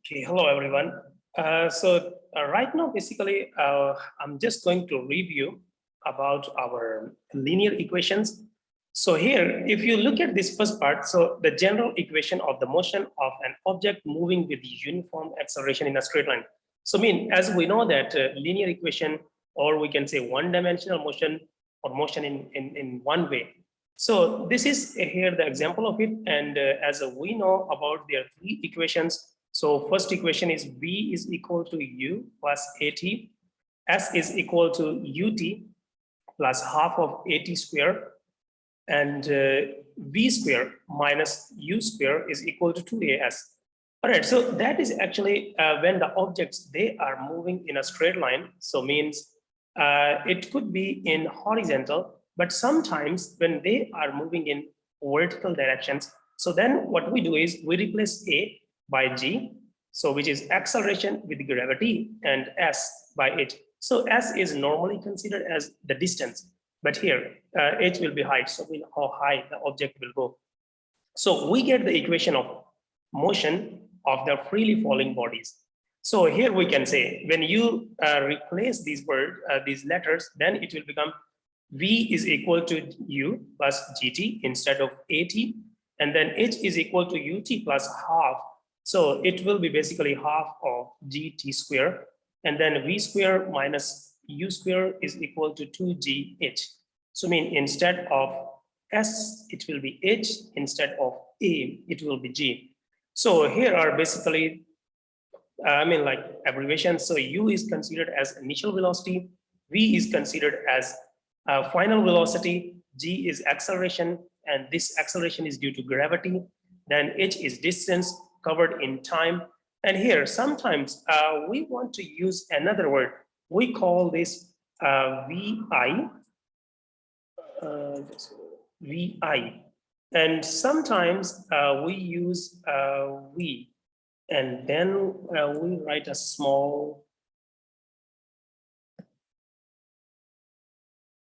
Okay, hello everyone. Right now, basically, I'm just going to review about our linear equations. So here, if you look at this first part, so the general equation of the motion of an object moving with uniform acceleration in a straight line. So as we know that linear equation, or we can say one-dimensional motion or motion in one way. So this is here the example of it. And as we know about there are three equations. So first equation is V is equal to U plus AT, S is equal to UT plus half of AT square, and V square minus U square is equal to 2AS. All right, so that is actually when the objects, they are moving in a straight line. So it could be in horizontal, but sometimes when they are moving in vertical directions, so then what we do is we replace A by G, so which is acceleration with gravity, and S by H. So S is normally considered as the distance, but here H will be height, so we know how high the object will go. So we get the equation of motion of the freely falling bodies. So here we can say when you replace these these letters, then it will become V is equal to U plus GT instead of AT, and then H is equal to UT plus half. So it will be basically half of GT square, and then V square minus U square is equal to 2GH. So instead of S, it will be H, instead of A, it will be G. So here are basically, like abbreviations. So U is considered as initial velocity, V is considered as final velocity, G is acceleration, and this acceleration is due to gravity. Then H is distance covered in time. And here, sometimes we want to use another word. We call this VI, VI. And sometimes we use V, and then we write a small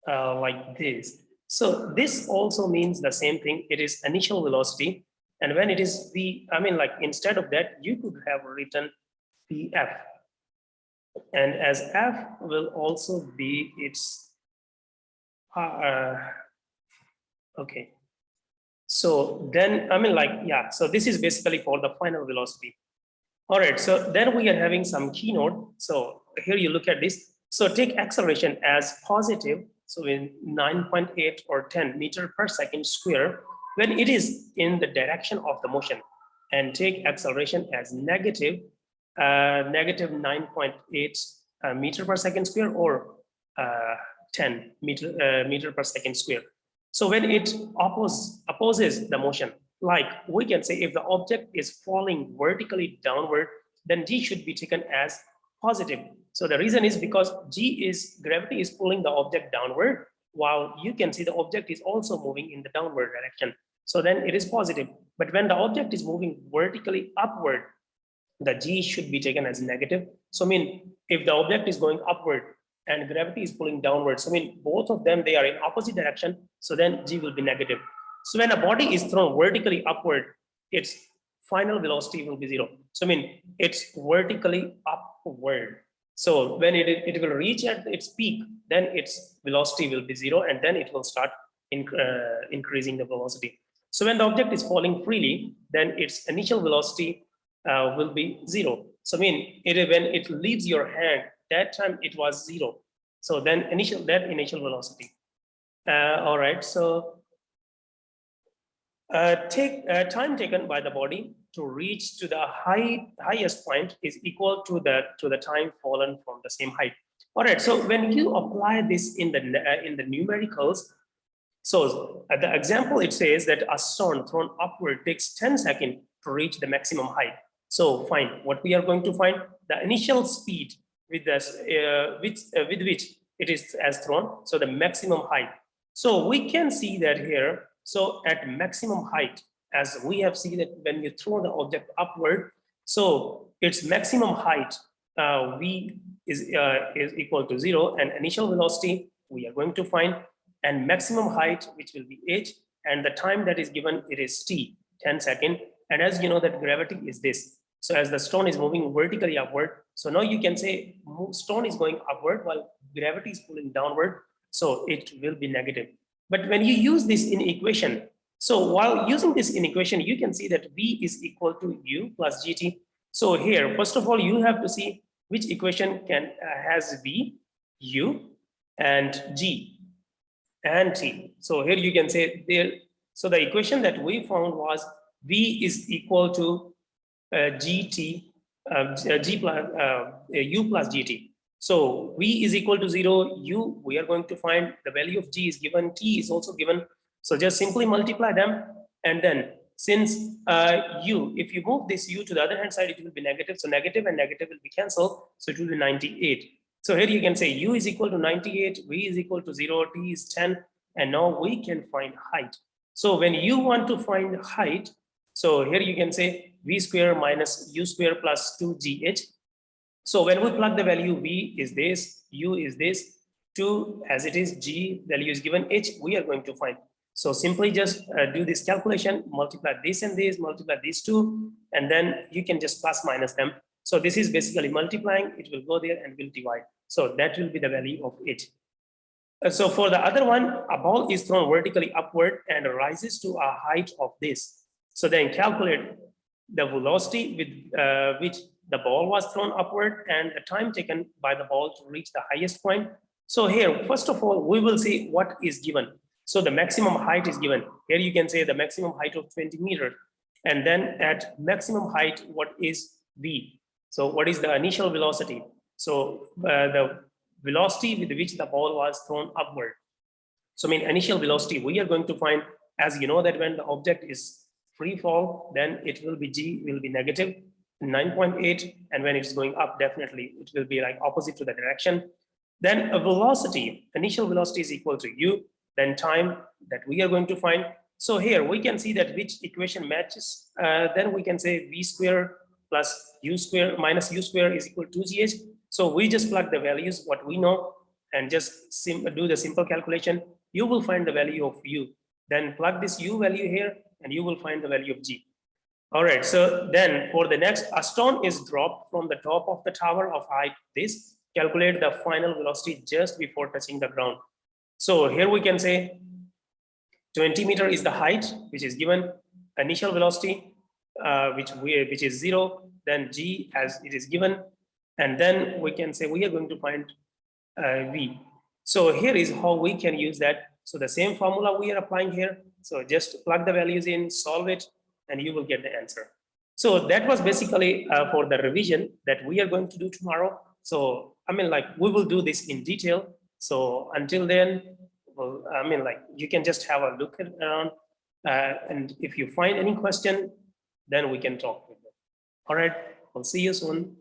like this. So this also means the same thing. It is initial velocity. And when it is V, like instead of that, you could have written VF. And as F will also be its, okay. So then, so this is basically for the final velocity. All right, so then we are having some keynote. So here you look at this. So take acceleration as positive, so in 9.8 or 10 meter per second square when it is in the direction of the motion, and take acceleration as negative, negative 9.8 meter per second square, or 10 meter per second square. So when it opposes the motion, like we can say if the object is falling vertically downward, then G should be taken as positive. So the reason is because gravity is pulling the object downward, while you can see the object is also moving in the downward direction. So then it is positive. But when the object is moving vertically upward, the G should be taken as negative. So if the object is going upward and gravity is pulling downward, so both of them, they are in opposite direction, so then G will be negative. So when a body is thrown vertically upward, its final velocity will be 0. So it's vertically upward. So when it will reach at its peak, then its velocity will be 0, and then it will start increasing the velocity. So when the object is falling freely, then its initial velocity will be 0. So when it leaves your hand, that time it was 0. So then initial velocity. All right, so time taken by the body to reach to the highest point is equal to the time fallen from the same height. All right, so when you apply this in the numericals, so at the example, it says that a stone thrown upward takes 10 seconds to reach the maximum height. So fine, what we are going to find, the initial speed with this, with which it is as thrown, so the maximum height. So we can see that here. So at maximum height, as we have seen that when you throw the object upward, so its maximum height V is equal to 0, and initial velocity we are going to find, and maximum height, which will be H, and the time that is given, it is T, 10 seconds. And as you know that gravity is this. So as the stone is moving vertically upward, so now you can say stone is going upward while gravity is pulling downward, so it will be negative. But when you use this in equation, so while using this in equation, you can see that V is equal to U plus GT. So here, first of all, you have to see which equation has V, U, and G, and T. So here you can say there, so the equation that we found was V is equal to GT, G plus, U plus GT. So V is equal to 0, U, we are going to find the value of G is given, T is also given. So just simply multiply them. And then since U, if you move this U to the other hand side, it will be negative. So negative and negative will be cancelled. So it will be 98. So here you can say U is equal to 98, V is equal to 0, T is 10. And now we can find height. So when you want to find height, so here you can say V square minus U square plus 2GH. So when we plug the value, V is this, U is this, 2 as it is, G value is given, H we are going to find. So simply just do this calculation, multiply this and this, multiply these two, and then you can just plus minus them. So this is basically multiplying, it will go there and will divide. So that will be the value of H. So for the other one, a ball is thrown vertically upward and rises to a height of this. So then calculate the velocity with which the ball was thrown upward and the time taken by the ball to reach the highest point. So here, first of all, we will see what is given. So the maximum height is given. Here you can say the maximum height of 20 meters. And then at maximum height, what is V? So what is the initial velocity? So the velocity with which the ball was thrown upward. So I mean initial velocity, we are going to find, as you know that when the object is free fall, then it will be G will be negative 9.8, and when it's going up, definitely it will be like opposite to the direction. Then a velocity, initial velocity is equal to U, then time that we are going to find. So here we can see that which equation matches, then we can say V square plus U square minus U square is equal to 2GH. So we just plug the values, what we know, and just do the simple calculation. You will find the value of U. Then plug this U value here, and you will find the value of G. All right, so then for the next, a stone is dropped from the top of the tower of height this. Calculate the final velocity just before touching the ground. So here we can say 20 meter is the height, which is given, initial velocity, which is 0, then G as it is given, and then we can say we are going to find V. So here is how we can use that. So the same formula we are applying here. So just plug the values in, solve it, and you will get the answer. So that was basically for the revision that we are going to do tomorrow. So I mean, like, we will do this in detail. So until then, well, I mean, like, you can just have a look around, and if you find any question, then we can talk with them. All right, we'll see you soon.